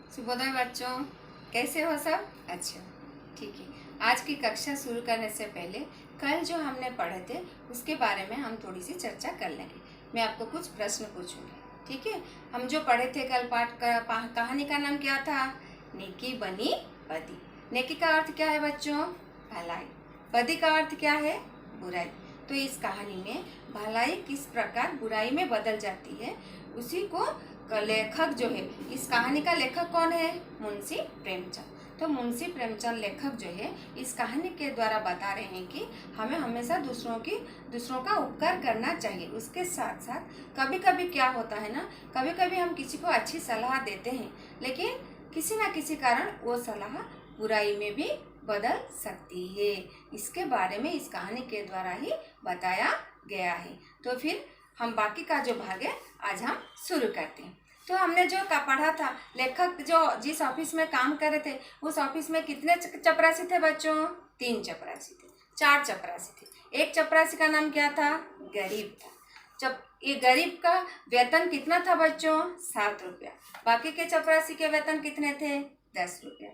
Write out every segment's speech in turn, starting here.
शुभोदय बच्चों, कैसे हो सब? अच्छा, ठीक है। आज की कक्षा शुरू करने से पहले कल जो हमने पढ़े थे उसके बारे में हम थोड़ी सी चर्चा कर लेंगे। मैं आपको कुछ प्रश्न पूछूंगी, ठीक है? हम जो पढ़े थे कल कहानी का नाम क्या था? नेकी बनी बदी। नेकी का अर्थ क्या है बच्चों? भलाई। बदी का अर्थ क्या है? बुराई। तो इस कहानी में भलाई किस प्रकार बुराई में बदल जाती है, उसी को लेखक जो है, इस कहानी का लेखक कौन है? मुंशी प्रेमचंद। तो मुंशी प्रेमचंद लेखक जो है इस कहानी के द्वारा बता रहे हैं कि हमें हमेशा दूसरों का उपकार करना चाहिए। उसके साथ साथ कभी कभी क्या होता है ना, कभी कभी हम किसी को अच्छी सलाह देते हैं, लेकिन किसी ना किसी कारण वो सलाह बुराई में भी बदल सकती है। इसके बारे में इस कहानी के द्वारा ही बताया गया है। तो फिर हम बाकी का जो भाग है आज हम शुरू करते हैं। तो हमने जो का पढ़ा था, लेखक जो जिस ऑफिस में काम कर रहे थे उस ऑफिस में कितने चपरासी थे बच्चों? 3 चपरासी थे, 4 चपरासी थे। एक चपरासी का नाम क्या था? गरीब था। जब ये गरीब का वेतन कितना था बच्चों? 7 रुपया। बाकी के चपरासी के वेतन कितने थे? 10 रुपया।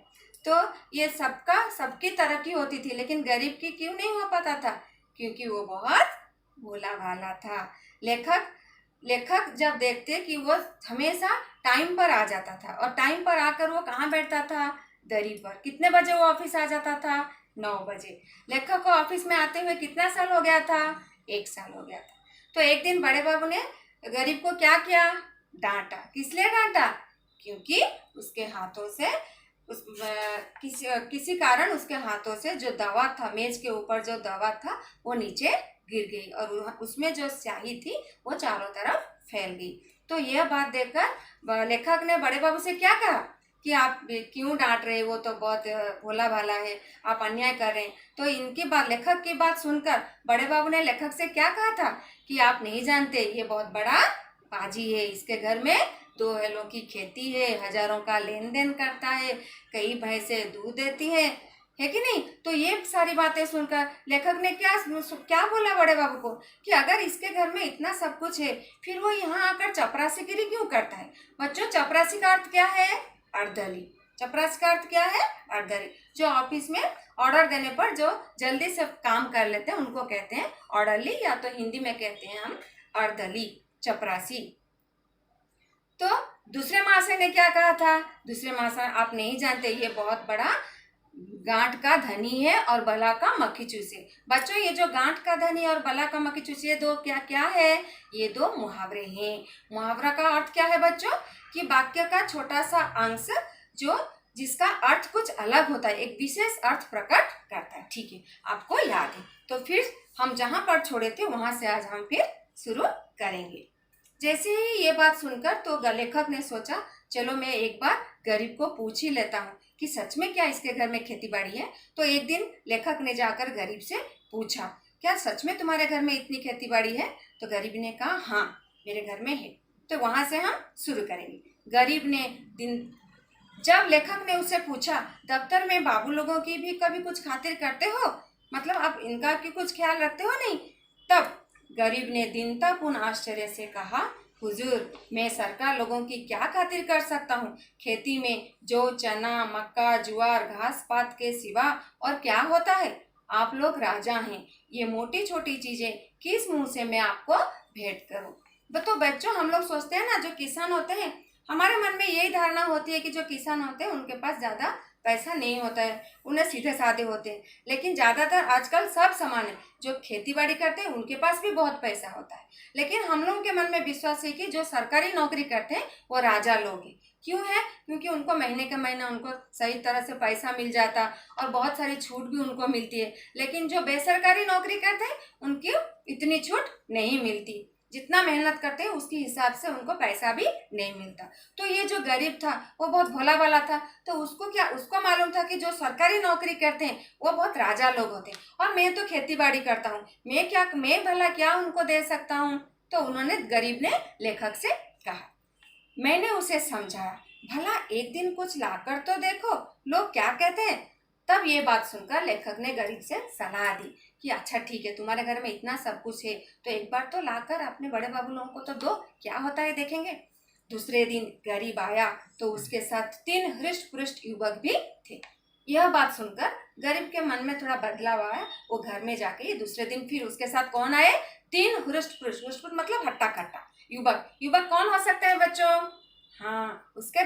तो ये सबकी तरक्की होती थी, लेकिन गरीब की क्यों नहीं हो पाता था? क्योंकि वो बहुत भोला भाला था। लेखक लेखक जब देखते कि वो हमेशा टाइम पर आ जाता था, और टाइम पर आकर वो कहाँ बैठता था? दरी पर। कितने बजे वो ऑफिस आ जाता था? 9 बजे। लेखक को ऑफिस में आते हुए कितना साल हो गया था? 1 साल हो गया था। तो एक दिन बड़े बाबू ने गरीब को क्या किया? डांटा। किस लिए डांटा? क्योंकि उसके हाथों से किसी कारण उसके हाथों से जो दवा था, मेज के ऊपर जो दवा था वो नीचे गिर गई, और उसमें जो स्याही थी वो चारों तरफ फैल गई। तो यह बात देखकर लेखक ने बड़े बाबू से क्या कहा कि आप क्यों डांट रहे? वो तो बहुत भोला भाला है, आप अन्याय कर रहे हैं। तो इनकी बात, लेखक की बात सुनकर बड़े बाबू ने लेखक से क्या कहा था कि आप नहीं जानते, ये बहुत बड़ा पाजी है। इसके घर में 2 हेलों की खेती है, हजारों का लेन देन करता है, कई भैंसें दूध देती है कि नहीं? तो ये सारी बातें सुनकर लेखक ने क्या बोला बड़े बाबू को कि अगर इसके घर में इतना सब कुछ है, फिर वो यहाँ आकर चपरासीगिरी क्यों करता है? बच्चों, चपरासी का अर्थ क्या है? अर्दली। चपरासी का अर्थ क्या है? अर्दली। जो ऑफिस में ऑर्डर देने पर जो जल्दी से काम कर लेते हैं उनको कहते हैं ऑर्डरली, या तो हिंदी में कहते हैं हम अर्दली, चपरासी। तो दूसरे महाशय ने क्या कहा था? दूसरे महाशय, आप नहीं जानते, ये बहुत बड़ा गांठ का धनी है और बला का मक्खी चूसे। बच्चों, ये जो गांठ का धनी और बला का मक्खी चूसे, ये दो क्या क्या है? ये 2 मुहावरे हैं। मुहावरा का अर्थ क्या है बच्चों? कि वाक्य का छोटा सा अंश जो जिसका अर्थ कुछ अलग होता है, एक विशेष अर्थ प्रकट करता है। ठीक है, आपको याद है? तो फिर हम जहां पर छोड़े थे वहां से आज हम फिर शुरू करेंगे। जैसे ही ये बात सुनकर तो लेखक ने सोचा, चलो मैं एक बार गरीब को पूछ ही लेता हूँ कि सच में क्या इसके घर में खेती बाड़ी है। तो एक दिन लेखक ने जाकर गरीब से पूछा, क्या सच में तुम्हारे घर में इतनी खेती बाड़ी है? तो गरीब ने कहा, हाँ मेरे घर में है। तो वहां से हम शुरू करेंगे। गरीब ने दिन जब लेखक ने उससे पूछा, दफ्तर में बाबू लोगों की भी कभी कुछ खातिर करते हो? मतलब आप इनका की कुछ ख्याल रखते हो नहीं? तब गरीब ने दीनतापूर्ण आश्चर्य से कहा, हुजूर, मैं सरकार लोगों की क्या खातिर कर सकता हूँ? खेती में जो चना मक्का ज्वार घास पात के सिवा और क्या होता है? आप लोग राजा हैं, ये मोटी छोटी चीजें किस मुंह से मैं आपको भेंट करूं? तो बच्चों, हम लोग सोचते हैं ना, जो किसान होते हैं, हमारे मन में यही धारणा होती है कि जो किसान होते हैं उनके पास ज्यादा पैसा नहीं होता है, उन्हें सीधे साधे होते हैं। लेकिन ज्यादातर आजकल सब समान है, जो खेती बाड़ी करते हैं उनके पास भी बहुत पैसा होता है। लेकिन हम लोगों के मन में विश्वास है कि जो सरकारी नौकरी करते हैं वो राजा लोग हैं। क्यों है? क्योंकि उनको महीने का महीना उनको सही तरह से पैसा मिल जाता, और बहुत सारी छूट भी उनको मिलती है। लेकिन जो बेसरकारी नौकरी करते हैं उनकी इतनी छूट नहीं मिलती, जितना मेहनत करते हैं उसके हिसाब से उनको पैसा भी नहीं मिलता। तो ये जो गरीब था वो बहुत भोला भाला था। तो उसको मालूम था कि जो सरकारी नौकरी करते हैं वो बहुत राजा लोग होते हैं, और मैं तो खेती बाड़ी करता हूँ, मैं भला क्या उनको दे सकता हूँ? तो उन्होंने, गरीब ने लेखक से कहा, मैंने उसे समझाया, भला एक दिन कुछ लाकर तो देखो, लोग क्या कहते हैं। तब ये बात सुनकर लेखक ने गरीब से सलाह दी कि अच्छा ठीक है, तुम्हारे घर में इतना सब कुछ है तो एक बार तो लाकर अपने बड़े बाबू लोगों को तो दो, क्या होता है देखेंगे। दूसरे दिन गरीब आया तो उसके साथ 3 हृष्ट पुष्ट युवक भी थे। यह बात सुनकर गरीब के मन में थोड़ा बदलाव आया। वो घर में जाके दूसरे दिन फिर उसके साथ कौन आए? 3 हृष्ट पुष्ट। हृष्ट मतलब हट्टा कट्टा युवक। युवक कौन हो सकते हैं बच्चों? हाँ, उसके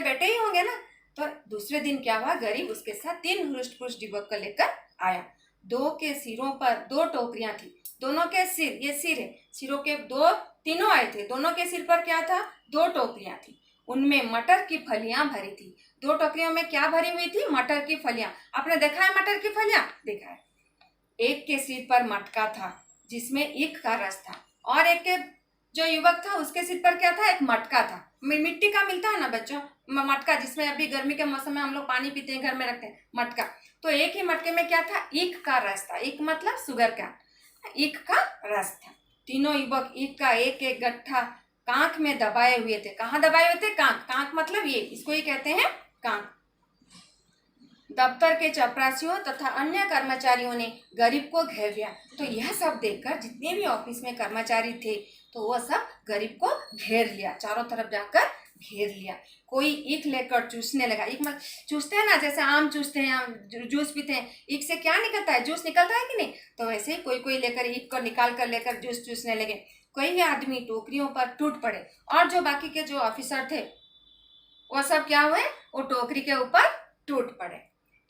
बेटे ही होंगे ना। तो दूसरे दिन क्या हुआ? गरीब उसके साथ 3 हृष्ट पुष्ट युवक को लेकर आया। 2 के सिरों पर 2 टोकरियां थी। दोनों के सिर, ये सिर है, सिरों के तीनों आए थे। दोनों के सिर पर क्या था? 2 टोकरियां थी। उनमें मटर की फलियां भरी थी। 2 टोकरियों में क्या भरी हुई थी? मटर की फलियां। आपने देखा है मटर की फलियां? देखा है। एक के सिर पर मटका था जिसमें ईख का रस था, और एक के जो युवक था उसके सिर पर क्या था? एक मटका था। मिट्टी का मिलता है ना बच्चों, मटका, जिसमें अभी गर्मी के मौसम में हम लोग पानी पीते हैं, घर में रखते हैं मटका। तो एक ही मटके में क्या था? ईख का रस था। ईख मतलब शुगर का, ईख का रस था। तीनों युवक ईख का एक एक गट्ठा कांख में दबाए हुए थे। कहाँ दबाए हुए थे? कांख। कांख मतलब ये, इसको ही कहते हैं कांख। दफ्तर के चपरासियों तथा अन्य कर्मचारियों ने गरीब को घेर लिया। तो यह सब देखकर जितने भी ऑफिस में कर्मचारी थे तो वह सब गरीब को घेर लिया, चारों तरफ जाकर घेर लिया। कोई ईख लेकर चूसने लगा। ईख मतलब चूसते हैं ना, जैसे आम चूसते हैं, आम जूस पीते हैं, ईख से क्या निकलता है? जूस निकलता है कि नहीं? तो वैसे ही कोई कोई लेकर ईख को निकाल कर लेकर जूस चूसने लगे। कोई आदमी टोकरियों पर टूट पड़े, और जो बाकी के जो ऑफिसर थे वो सब क्या हुए? वो टोकरी के ऊपर टूट पड़े।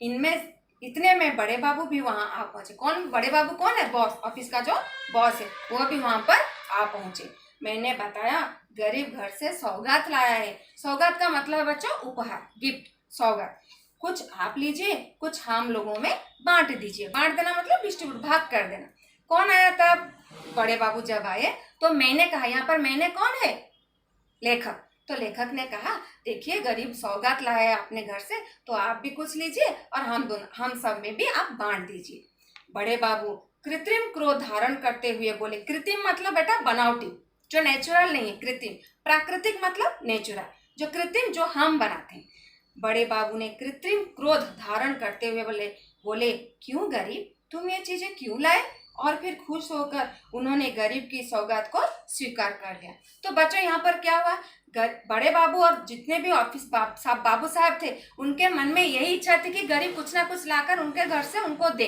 इनमें इतने में बड़े बाबू भी वहां आ पहुंचे। कौन बड़े बाबू? कौन है? बॉस, ऑफिस का जो बॉस है वो भी वहां पर आ पहुंचे। मैंने बताया गरीब घर से सौगात लाया है। सौगात का मतलब है बच्चों उपहार, गिफ्ट, सौगात। कुछ आप लीजिए, कुछ हम लोगों में बांट दीजिए। बांट देना मतलब डिस्ट्रीब्यूट, भाग कर देना। कौन आया तब? बड़े बाबू जब आए तो मैंने कहा, यहाँ पर मैंने कौन है? लेखक। तो लेखक ने कहा देखिए गरीब सौगात लाया है अपने घर से, तो आप भी कुछ लीजिए और हम सब में भी आप बांट दीजिए। बड़े बाबू कृत्रिम क्रोध धारण करते हुए बोले। कृत्रिम मतलब बेटा बनावटी, जो नेचुरल नहीं है। कृत्रिम, प्राकृतिक मतलब नेचुरल, जो कृत्रिम जो हम बनाते हैं। बड़े बाबू ने कृत्रिम क्रोध धारण करते हुए बोले बोले क्यों गरीब, तुम ये चीजें क्यों लाए? और फिर खुश होकर उन्होंने गरीब की सौगात को स्वीकार कर लिया। तो बच्चों यहाँ पर क्या हुआ? बड़े बाबू और जितने भी ऑफिस बाबू साहब थे, उनके मन में यही इच्छा थी कि गरीब कुछ ना कुछ लाकर उनके घर से उनको दे।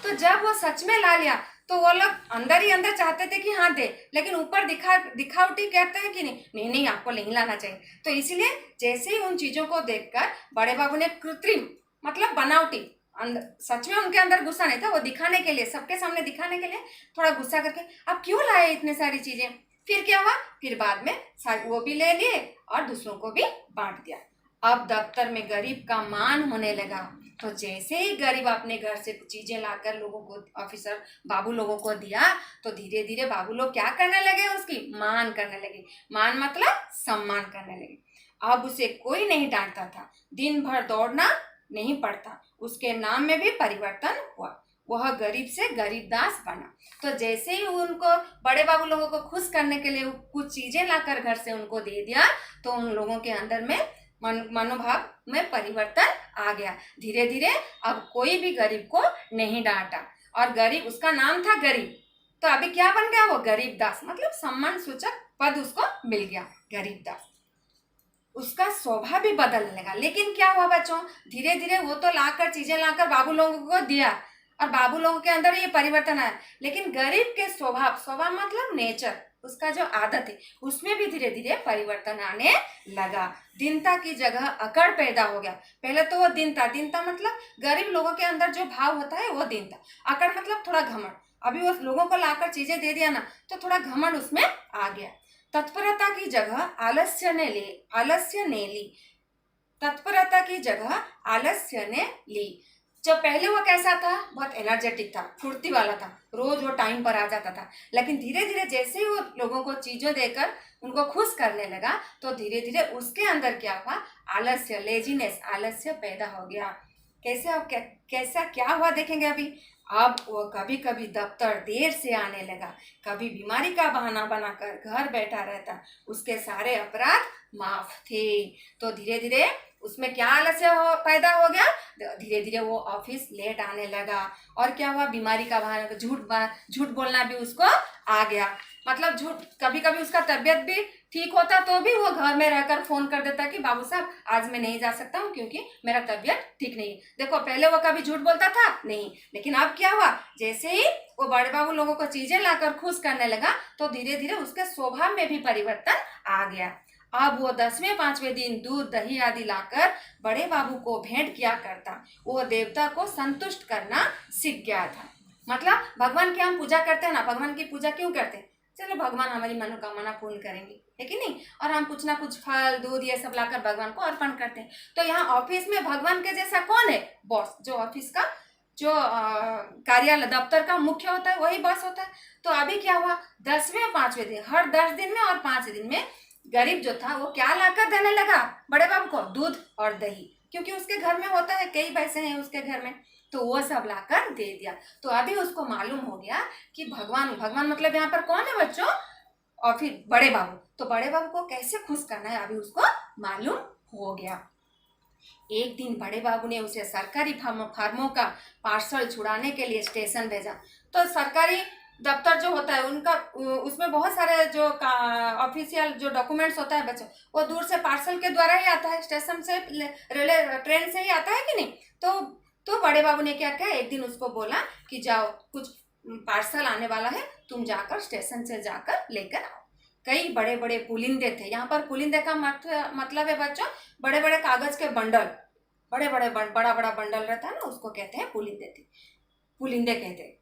तो जब वो सच में ला लिया तो वो लोग अंदर ही अंदर चाहते थे कि हाँ दे, लेकिन ऊपर दिखावटी कहते हैं कि नहीं नहीं आपको नहीं लाना चाहिए। तो इसलिए जैसे ही उन चीजों को देखकर बड़े बाबू ने कृत्रिम मतलब बनावटी, सच में उनके अंदर गुस्सा नहीं था, वो दिखाने के लिए, सबके सामने दिखाने के लिए थोड़ा गुस्सा करके आप क्यों लाए इतने सारी चीजें। फिर क्या हुआ? फिर बाद में वो भी ले लिए और दूसरों को भी बांट दिया। अब दफ्तर में गरीब का मान होने लगा। तो जैसे ही गरीब अपने घर से चीजें लाकर लोगों को, ऑफिसर बाबू लोगों को दिया, तो धीरे धीरे बाबू लोग क्या करने लगे? उसकी मान करने लगे। मान मतलब सम्मान करने लगे। अब उसे कोई नहीं डांटता था, दिन भर दौड़ना नहीं पड़ता, उसके नाम में भी परिवर्तन हुआ। वह गरीब से गरीबदास बना। तो जैसे ही उनको बड़े बाबू लोगों को खुश करने के लिए कुछ चीजें लाकर घर से उनको दे दिया, तो उन लोगों के अंदर में मनोभाव में परिवर्तन आ गया। धीरे धीरे अब कोई भी गरीब को नहीं डांटा, और गरीब, उसका नाम था गरीब, तो अभी क्या बन गया? वो गरीबदास, मतलब सम्मान सूचक पद उसको मिल गया, गरीबदास। उसका स्वभाव भी बदलने लगा। लेकिन क्या हुआ बच्चों? धीरे धीरे वो तो लाकर चीजें लाकर बाबू लोगों को दिया, और बाबू लोगों के अंदर ये परिवर्तन आया, लेकिन गरीब के स्वभाव मतलब नेचर, उसका जो आदत है, उसमें भी धीरे धीरे परिवर्तन आने लगा। दीनता की जगह अकड़ पैदा हो गया। पहले तो वो दीनता मतलब गरीब लोगों के अंदर जो भाव होता है वो दीनता। अकड़ मतलब थोड़ा घमंड। अभी वो लोगों को लाकर चीजें दे दिया ना, तो थोड़ा घमंड उसमें आ गया। तत्परता की जगह आलस्य ने ली। तत्परता की जगह आलस्य ने ली। जो पहले वो कैसा था? बहुत एनर्जेटिक था, फुर्ती वाला था, रोज वो टाइम पर आ जाता था। लेकिन धीरे धीरे जैसे ही वो लोगों को चीजों देकर उनको खुश करने लगा, तो धीरे धीरे उसके अंदर क्या हुआ? आलस्य, लेजीनेस, आलस्य पैदा हो गया। कैसा क्या हुआ देखेंगे अभी। अब वो कभी कभी दफ्तर देर से आने लगा, कभी बीमारी का बहाना बनाकर घर बैठा रहता। उसके सारे अपराध माफ थे। तो धीरे धीरे उसमें क्या आलस्य पैदा हो गया, धीरे धीरे वो ऑफिस लेट आने लगा। और क्या हुआ, बीमारी का बहाना, झूठ बोलना भी उसको आ गया। मतलब झूठ, कभी कभी उसका तबीयत भी ठीक होता तो भी वो घर में रहकर फोन कर देता कि बाबू साहब आज मैं नहीं जा सकता हूँ क्योंकि मेरा तबीयत ठीक नहीं है। देखो पहले वो कभी झूठ बोलता था नहीं, लेकिन अब क्या हुआ, जैसे ही वो बड़े बाबू लोगों को चीजें लाकर खुश करने लगा तो धीरे धीरे उसके स्वभाव में भी परिवर्तन आ गया। अब वो 10वें 5वें दिन दूध दही आदि लाकर बड़े बाबू को भेंट किया करता। वो देवता को संतुष्ट करना सीख गया था। मतलब भगवान की हम पूजा करते हैं ना, भगवान की पूजा क्यों करते हैं, चलो भगवान हमारी मनोकामना पूर्ण करेंगे, है कि नहीं, और हम कुछ ना कुछ फल दूध ये सब लाकर भगवान को अर्पण करते हैं। तो यहाँ ऑफिस में भगवान के जैसा कौन है, बॉस, जो ऑफिस का जो कार्यालय दफ्तर का मुख्य होता है वही बॉस होता है। तो अभी क्या हुआ, 10वें 5वें दिन, हर 10 दिन में और 5 दिन में गरीब जो था वो क्या लाकर देने लगा बड़े बाबू को, दूध और दही, क्योंकि उसके घर में होता है, कई पैसे हैं उसके घर में, तो वो सब लाकर दे दिया। तो अभी उसको मालूम हो गया कि भगवान, भगवान मतलब यहाँ पर कौन है बच्चों, और फिर बड़े बाबू, तो बड़े बाबू को कैसे खुश करना है अभी उसको मालूम हो गया। एक दिन बड़े बाबू ने उसे सरकारी फार्मों का पार्सल छुड़ाने के लिए स्टेशन भेजा। तो सरकारी दफ्तर जो होता है उनका, उसमें बहुत सारे जो ऑफिशियल जो डॉक्यूमेंट्स होता है बच्चों, वो दूर से पार्सल के द्वारा ही आता है, स्टेशन से, रेलवे ट्रेन से ही आता है कि नहीं। तो बड़े बाबू ने क्या किया, एक दिन उसको बोला कि जाओ कुछ पार्सल आने वाला है, तुम जाकर स्टेशन से जाकर लेकर आओ। कई बड़े बड़े पुलिंदे थे। यहाँ पर पुलिंदे का मतलब है बच्चों बड़े बड़े कागज के बंडल, बड़ा बड़ा बंडल रहता है ना, उसको कहते हैं पुलिंदे कहते हैं,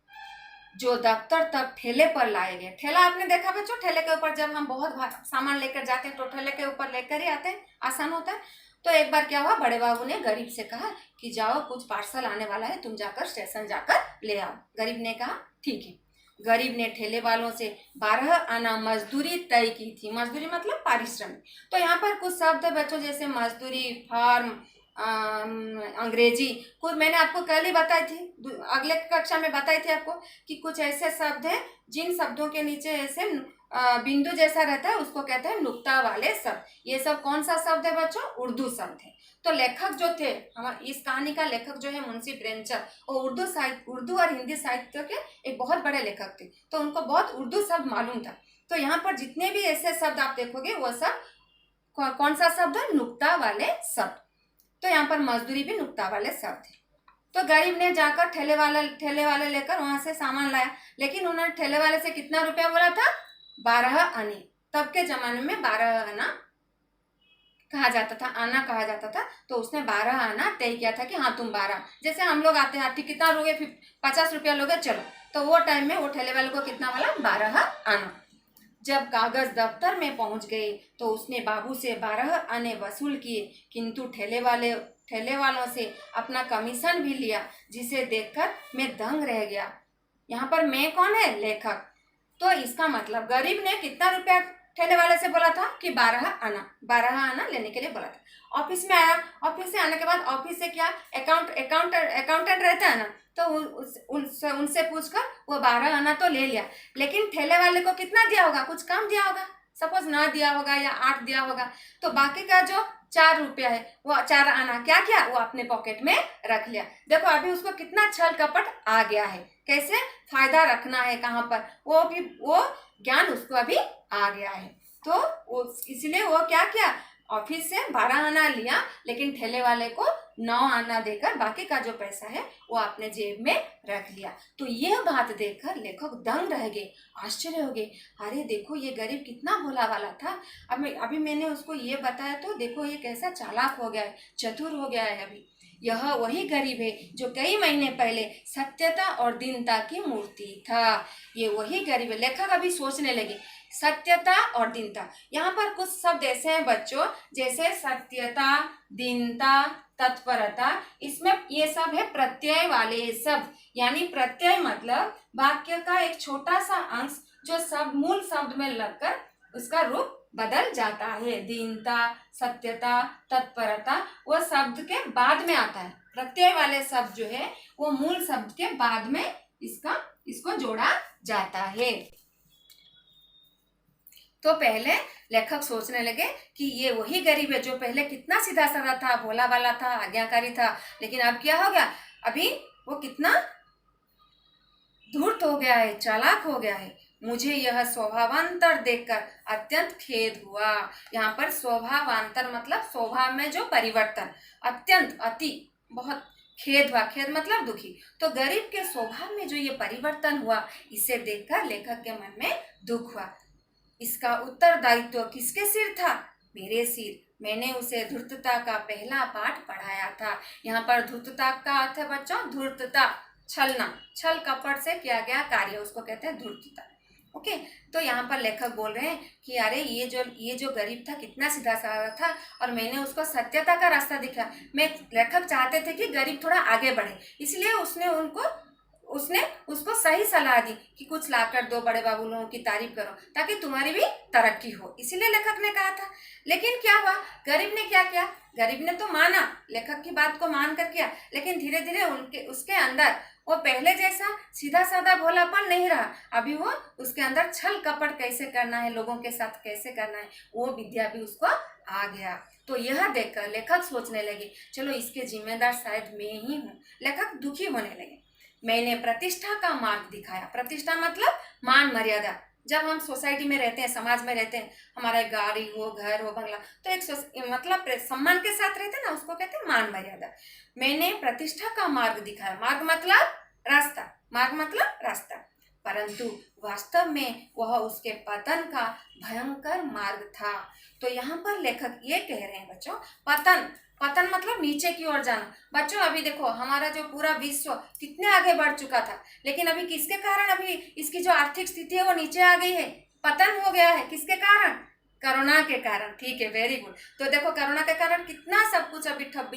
जो दफ्तर तक ठेले पर लाए गए। ठेला आपने देखा बच्चों, ठेले के ऊपर जब हम बहुत सामान लेकर जाते हैं तो ठेले के ऊपर लेकर ही आते हैं, आसान होता है। तो एक बार क्या हुआ, बड़े बाबू ने गरीब से कहा कि जाओ कुछ पार्सल आने वाला है, तुम जाकर स्टेशन जाकर ले आओ। गरीब ने कहा ठीक है। गरीब ने ठेले वालों से 12 आना मजदूरी तय की थी। मजदूरी मतलब पारिश्रमिक। तो यहाँ पर कुछ शब्द है बच्चों, जैसे मजदूरी, फार्म, अंग्रेजी, कुछ मैंने आपको कल ही बताई थी, अगले कक्षा में बताई थी आपको कि कुछ ऐसे शब्द हैं जिन शब्दों के नीचे ऐसे बिंदु जैसा रहता है, उसको कहते हैं नुक्ता वाले शब्द। ये सब कौन सा शब्द है बच्चों, उर्दू शब्द है। तो लेखक जो थे, हमारे इस कहानी का लेखक जो है मुंशी प्रेमचंद, वो उर्दू और हिंदी साहित्य के एक बहुत बड़े लेखक थे, तो उनको बहुत उर्दू शब्द मालूम था। तो यहाँ पर जितने भी ऐसे शब्द आप देखोगे वो सब कौन सा शब्द है, नुक्ता वाले शब्द। तो यहाँ पर मजदूरी भी नुक्ता वाले शब्द है। तो गरीब ने जाकर ठेले वाले लेकर वहां से सामान लाया, लेकिन उन्होंने ठेले वाले से कितना रुपया बोला था, 12 आने। तब के जमाने में 12 आना कहा जाता था, आना कहा जाता था। तो उसने 12 आना तय किया था कि हाँ तुम 12, जैसे हम लोग आते हैं ठीक कितना लोगे, 50 रुपया लोगे, चलो। तो वो टाइम में वो ठेले वाले को कितना बोला, 12 आना। जब कागज दफ्तर में पहुंच गए तो उसने बाबू से 12 आने वसूल किए, किंतु ठेले वालों से अपना कमीशन भी लिया, जिसे देखकर मैं दंग रह गया। यहाँ पर मैं कौन है, लेखक। तो इसका मतलब गरीब ने कितना रुपया ठेले वाले से बोला था कि 12 आना लेने के लिए बोला था। ऑफिस में आया, ऑफिस से आने के बाद ऑफिस से क्या अकाउंटेंट रहता है ना, तो उनसे पूछकर वो 12 आना तो ले लिया, लेकिन ठेले वाले को कितना दिया होगा, कुछ कम दिया होगा, सपोज ना दिया होगा या 8 दिया होगा। तो बाकी का जो 4 रुपया है, वो 4 आना क्या किया, वो अपने पॉकेट में रख लिया। देखो अभी उसको कितना छल कपट आ गया है, कैसे फायदा रखना है कहाँ पर, वो ज्ञान उसको अभी आ गया है। तो इसलिए वो क्या किया, ऑफिस से 12 आना लिया, लेकिन ठेले वाले को 9 आना देकर बाकी का जो पैसा है वो अपने जेब में रख लिया। तो ये बात देखकर लेखक दंग रह गए, आश्चर्य हो गए। अरे देखो ये गरीब कितना भोला वाला था, अभी मैंने उसको ये बताया तो देखो ये कैसा चालाक हो गया है, चतुर हो गया है। अभी यह वही गरीब है जो कई महीने पहले सत्यता और दीनता की मूर्ति था। ये वही गरीब है। लेखक अभी सोचने लगे, सत्यता और दीनता। यहाँ पर कुछ शब्द ऐसे हैं बच्चों, जैसे सत्यता, दीनता, तत्परता, इसमें ये सब है प्रत्यय वाले शब्द। यानी प्रत्यय मतलब वाक्य का एक छोटा सा अंश जो मूल शब्द में लगकर उसका रूप बदल जाता है। दीनता, सत्यता, तत्परता वो शब्द के बाद में आता है। प्रत्यय वाले शब्द जो है वो मूल शब्द के बाद में इसको जोड़ा जाता है। तो पहले लेखक सोचने लगे कि ये वही गरीब है जो पहले कितना सीधा साधा था, भोला भाला था, आज्ञाकारी था, लेकिन अब क्या हो गया, अभी वो कितना धूर्त हो गया है, चालाक हो गया है। मुझे यह स्वभावांतर देखकर अत्यंत खेद हुआ। यहाँ पर स्वभावांतर मतलब स्वभाव में जो परिवर्तन, अत्यंत अति बहुत खेद हुआ, खेद मतलब दुखी। तो गरीब के स्वभाव में जो ये परिवर्तन हुआ, इसे देखकर लेखक के मन में दुख हुआ। इसका उत्तरदायित्व किसके सिर था? मेरे सिर। मैंने उसे धूर्तता का पहला पाठ पढ़ाया था। यहाँ पर धूर्तता का अर्थ है बच्चों धूर्तता, छलना, छल कपट से किया गया कार्य, उसको कहते हैं धूर्तता। ओके, तो यहाँ पर लेखक बोल रहे हैं कि अरे ये जो गरीब था कितना सीधा साधा था और मैंने उसको सत्यता का रास्ता दिखाया। मैं लेखक चाहते थे कि गरीब थोड़ा आगे बढ़े, इसलिए उसने उसको सही सलाह दी कि कुछ लाकर दो, बड़े बाबू लोगों की तारीफ करो ताकि तुम्हारी भी तरक्की हो, इसीलिए लेखक ने कहा था। लेकिन क्या हुआ, गरीब ने क्या किया, गरीब ने तो माना, लेखक की बात को मान कर किया, लेकिन धीरे धीरे उसके अंदर वो पहले जैसा सीधा साधा भोलापन नहीं रहा। अभी वो उसके अंदर छल कपट कैसे करना है, लोगों के साथ कैसे करना है, वो विद्या भी उसको आ गया। तो यह देखकर लेखक सोचने लगे चलो इसके जिम्मेदार शायद मैं ही हूँ। लेखक दुखी होने लगे। मैंने प्रतिष्ठा का मार्ग दिखाया। प्रतिष्ठा मतलब मान मर्यादा। जब हम सोसाइटी में रहते हैं, समाज में रहते हैं, हमारा गाड़ी हो, घर हो, बंगला, तो एक मतलब सम्मान के साथ रहते हैं ना, उसको कहते हैं मान मर्यादा। मैंने प्रतिष्ठा का मार्ग दिखाया। मार्ग मतलब रास्ता, मार्ग मतलब रास्ता, परंतु वास्तव में वह उसके पतन का भयंकर मार्ग था। तो यहाँ पर लेखक ये कह रहे हैं बच्चों, पतन, पतन मतलब नीचे की ओर जाना। बच्चों अभी देखो हमारा जो पूरा विश्व कितने आगे बढ़ चुका था, लेकिन अभी किसके कारण अभी इसकी जो आर्थिक स्थिति है वो नीचे आ गई है, पतन हो गया है। किसके कारण? कोरोना के कारण। ठीक है, वेरी गुड। तो देखो कोरोना के कारण कितना सब कुछ अभी ठप,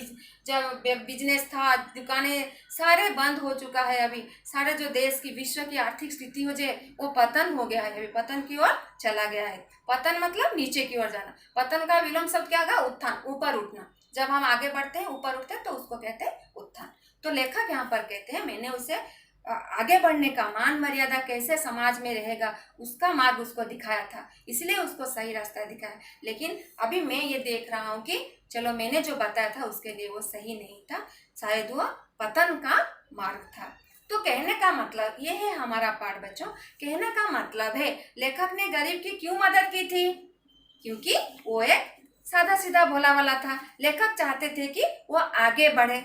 जब बिजनेस था, दुकानें सारे बंद हो चुका है। अभी सारे जो देश की, विश्व की आर्थिक स्थिति हो जाए वो पतन हो गया है, अभी पतन की ओर चला गया है। पतन मतलब नीचे की ओर जाना। पतन का विलोम शब्द क्या होगा? उत्थान, ऊपर उठना। जब हम आगे बढ़ते हैं, ऊपर उठते हैं, तो उसको कहते हैं उत्थान। तो लेखक यहाँ पर कहते हैं मैंने उसे आगे बढ़ने का, मान मर्यादा कैसे समाज में रहेगा, उसका मार्ग उसको दिखाया था, इसलिए उसको सही रास्ता दिखाया। लेकिन अभी मैं ये देख रहा हूँ कि चलो मैंने जो बताया था उसके लिए वो सही नहीं था, शायद वो पतन का मार्ग था। तो कहने का मतलब ये है हमारा पाठ बच्चों। कहने का मतलब है लेखक ने गरीब की क्यों मदद की थी? क्योंकि वो एक सादा सीधा भोला वाला था। लेखक चाहते थे कि वो आगे बढ़े।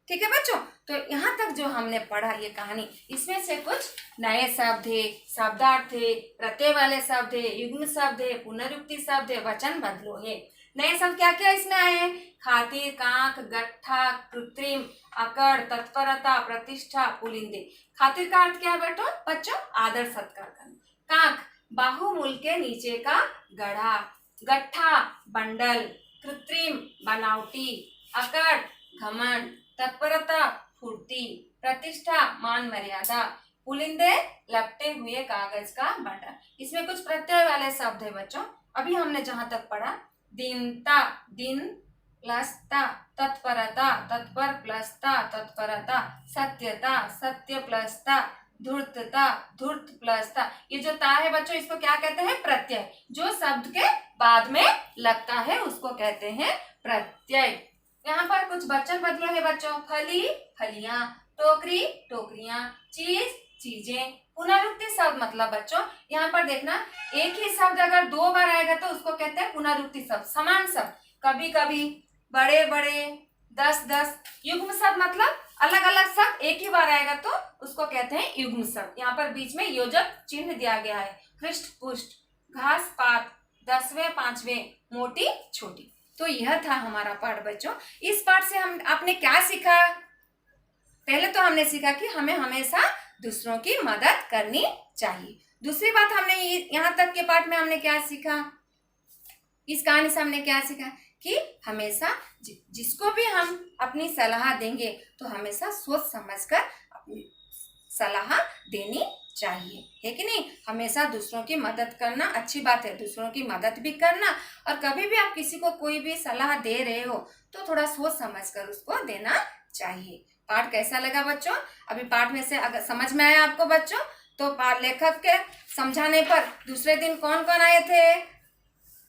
ठीक है बच्चों, तो यहाँ तक जो हमने पढ़ा ये कहानी, इसमें से कुछ नए शब्द है, शब्दार्थ है, प्रत्यय वाले शब्द है, युग्म शब्द है, पुनरुक्ति शब्द है, वचन बदलो है। नए शब्द क्या क्या इसमें आए हैं? खातिर, कांक, गट्ठा, कृत्रिम, अकड़, तत्परता, प्रतिष्ठा, पुलिंदे। खातिर का अर्थ क्या है बेटो बच्चों? आदर सत्कार करना। कांक बाहुमूल के नीचे का गढ़ा। गट्ठा बंडल। कृत्रिम बनावटी। अकड़ घमंड। तत्परता फुर्ती। प्रतिष्ठा मान मर्यादा। पुलिंदे लपटे हुए कागज का बंडल। इसमें कुछ प्रत्यय वाले शब्द है बच्चों। अभी हमने जहां तक पढ़ा, दीनता, दिन प्लसता, तत्परता, तत्पर प्लसता, तत्परता, सत्यता, सत्य प्लसता, धूर्तता, धूर्त प्लसता। ये जो ता है बच्चों, इसको क्या कहते हैं? प्रत्यय। जो शब्द के बाद में लगता है उसको कहते हैं प्रत्यय। यहाँ पर कुछ वचन बदलो है बच्चों। फली फलियां, टोकरी टोकरियां, चीज चीजें। पुनरुक्ति शब्द मतलब बच्चों यहाँ पर देखना, एक ही शब्द अगर दो बार आएगा तो उसको कहते हैं पुनरुक्ति शब्द। समान शब्द, कभी कभी, बड़े बड़े, 10-10। युग्म शब्द मतलब अलग अलग शब्द एक ही बार आएगा तो उसको कहते हैं युग्म शब्द। यहाँ पर बीच में योजक चिन्ह दिया गया है। हृष्ट पुष्ट, घास पात, 10वें 5वें, मोटी छोटी। तो यह था हमारा पाठ बच्चों। इस पाठ से आपने क्या सीखा? पहले तो हमने सीखा कि हमें हमेशा दूसरों की मदद करनी चाहिए। दूसरी बात हमने यहाँ तक के पाठ में हमने क्या सीखा? इस कहानी से हमने क्या सीखा कि हमेशा जिसको भी हम अपनी सलाह देंगे तो हमेशा सोच समझकर अपनी सलाह देनी चाहिए, है कि नहीं? हमेशा दूसरों की मदद करना अच्छी बात है, दूसरों की मदद भी करना। और कभी भी आप किसी को कोई भी सलाह दे रहे हो तो थोड़ा सोच समझकर उसको देना चाहिए। पाठ कैसा लगा बच्चों? अभी पाठ में से अगर समझ में आया आपको बच्चों तो लेखक के समझाने पर दूसरे दिन कौन कौन आए थे?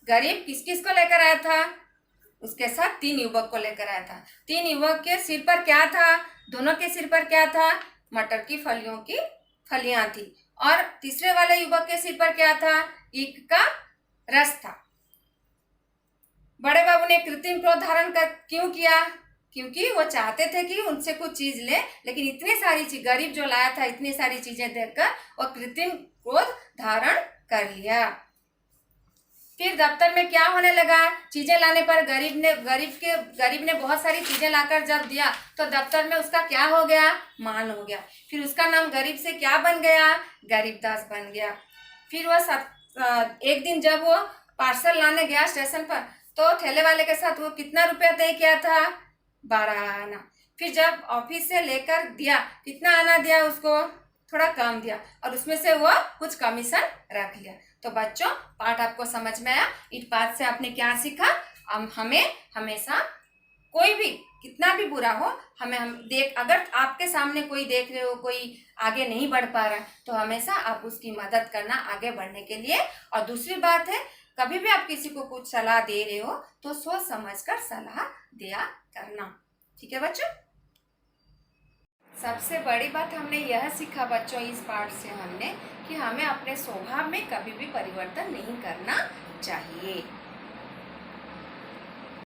गरीब किस किस को लेकर आया था? उसके साथ 3 युवक को लेकर आया था। 3 युवक के सिर पर क्या था? दोनों के सिर पर क्या था? मटर की फलियों की फलियां थी। और तीसरे वाले युवक के सिर पर क्या था? ईख का रस था। बड़े बाबू ने कृत्रिम क्रोध धारण कर क्यों किया? क्योंकि वो चाहते थे कि उनसे कुछ चीज ले, लेकिन इतनी सारी चीज गरीब जो लाया था, इतनी सारी चीजें देखकर वो कृत्रिम क्रोध धारण कर लिया। फिर दफ्तर में क्या होने लगा? चीजें लाने पर गरीब ने बहुत सारी चीजें लाकर जब दिया तो दफ्तर में उसका क्या हो गया? मान हो गया। फिर उसका नाम गरीब से क्या बन गया? गरीबदास बन गया। फिर वो एक दिन जब वो पार्सल लाने गया स्टेशन पर, तो ठेले वाले के साथ वो कितना रुपया तय किया था? 12 आना। फिर जब ऑफिस से लेकर दिया, कितना आना दिया उसको? थोड़ा कम दिया, और उसमें से वो कुछ कमीशन रख लिया। तो बच्चों, पाठ आपको समझ में आया? इस पाठ से आपने क्या सीखा? हमें हमेशा कोई भी कितना भी बुरा हो, अगर आपके सामने कोई देख रहे हो, कोई आगे नहीं बढ़ पा रहा है, तो हमेशा आप उसकी मदद करना आगे बढ़ने के लिए। और दूसरी बात है, कभी भी आप किसी को कुछ सलाह दे रहे हो तो सोच समझकर सलाह दिया करना। ठीक है बच्चों? सबसे बड़ी बात हमने यह सीखा बच्चों इस पाठ से हमने कि हमें अपने स्वभाव में कभी भी परिवर्तन नहीं करना चाहिए।